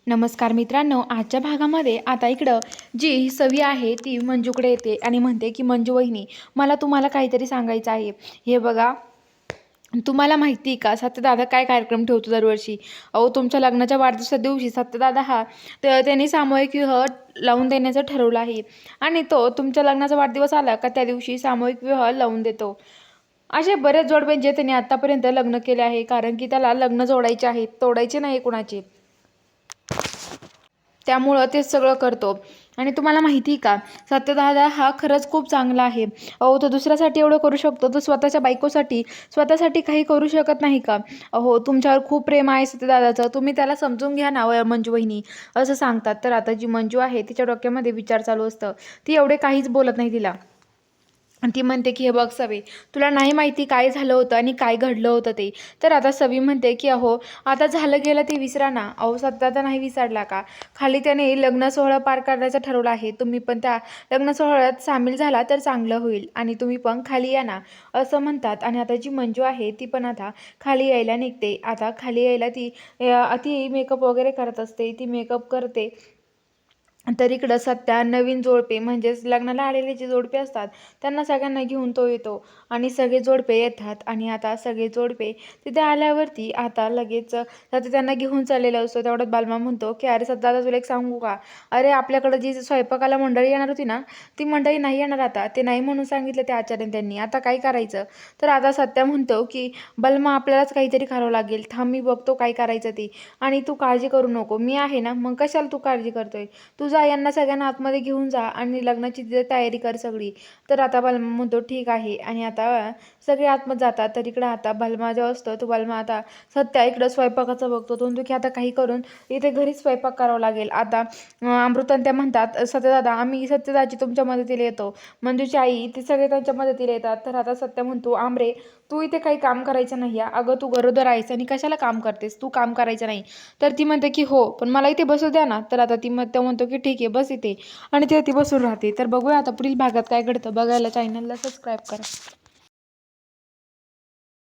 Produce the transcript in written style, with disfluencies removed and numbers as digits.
नमस्कार मित्रांनो, आजच्या भागामध्ये आता इकडं जी सवी आहे ती मंजूकडे येते आणि म्हणते की मंजू वहिनी, मला तुम्हाला काहीतरी सांगायचं आहे. हे बघा, तुम्हाला माहिती आहे का सत्यदादा काय कार्यक्रम ठेवतो दरवर्षी? अहो, तुमच्या लग्नाच्या वाढदिवसाच्या दिवशी सत्यदादा हा त्यांनी सामूहिक विवाह लावून देण्याचं ठरवलं आहे आणि तो तुमच्या लग्नाचा वाढदिवस आला का त्या दिवशी सामूहिक विवाह लावून देतो. असे बरेच जोडप्यांचे त्यांनी आतापर्यंत लग्न केले आहे, कारण की त्याला लग्न जोडायचे आहेत, तोडायचे नाही कुणाचे. त्यामुळं ते सगळं करतो. आणि तुम्हाला माहिती आहे का, सत्यदादा हा खरंच खूप चांगला आहे. अहो, तो दुसऱ्यासाठी एवढं करू शकतो, तो स्वतःच्या बायकोसाठी स्वतःसाठी काही करू शकत नाही का? अहो, तुमच्यावर खूप प्रेम आहे सत्यदादाचं, तुम्ही त्याला समजून घ्या ना मंजू वहिनी, असं सांगतात. तर आता जी मंजू आहे तिच्या डोक्यामध्ये विचार चालू असतं. ती एवढे काहीच बोलत नाही तिला. आणि ती म्हणते की हे बघ सवी, तुला नाही माहिती काय झालं होतं आणि काय घडलं होतं ते. तर आता सवी म्हणते की अहो, आता झालं गेलं ते विसरा ना. अहो, सध्या नाही विसरला का? खाली त्याने लग्न सोहळा पार करायचं ठरवलं आहे, तुम्ही पण त्या लग्न सोहळ्यात सामील झाला तर चांगलं होईल आणि तुम्ही पण खाली या ना, असं म्हणतात. आणि आता जी मंजू आहे ती पण आता खाली यायला निघते. आता खाली यायला ती मेकअप वगैरे करत असते, ती मेकअप करते. तर इकडं सत्या नवीन जोडपे म्हणजेच लग्नाला आलेले जे जोडपे असतात त्यांना सगळ्यांना घेऊन तो येतो आणि सगळे जोडपे येतात. आणि आता सगळे जोडपे तिथे आल्यावरती आता लगेच सत्या त्यांना घेऊन चाललेला असतो. तेवढ्यात बालमा म्हणतो की अरे सध्या तुला एक सांगू का, अरे आपल्याकडं जी स्वयंपाकाला मंडळी येणार होती ना, ती मंडळी नाही येणार आता, ते नाही म्हणून सांगितलं त्या आचार्याने त्यांनी, आता काय करायचं? तर आता सत्या म्हणतो की बलमा आपल्यालाच काहीतरी करावं लागेल, थांब मी बघतो काय करायचं ते, आणि तू काळजी करू नको, मी आहे ना, मग कशाला तू काळजी करतोय, तू जा यांना सगळ्यांना आतमध्ये घेऊन जा आणि लग्नाची तयारी कर सगळी. तर आता बलमा म्हणतो ठीक आहे. आणि आता सगळे आतमध्ये जातात. तर इकडं आता बलमा जो असतो तो बलमा आता सत्या इकडं स्वयंपाकाचं बघतो, तो म्हणतो की आता काही करून इथे घरीच स्वयंपाक करावा लागेल. आता अमृतन त्या म्हणतात सत्यदादा, आम्ही सत्यदाची तुमच्या मदतीला येतो. मंजूची आई ते सगळे त्यांच्या मदतीला येतात. तर आता सत्य म्हणतो आमरे, तू इथे काही काम करायचं नाही आहे, अगं तू गरोदर आहेस आणि कशाला काम करतेस, तू काम करायचं नाही. तर ती म्हणते की हो, पण मला इथे बसू द्या ना. तर आता तो म्हणतो की ठीक आहे बस इथे, आणि ती बसून राहते. तर बघूया आता पुढील भागात काय घडतं. बघायला चॅनलला सबस्क्राईब करा.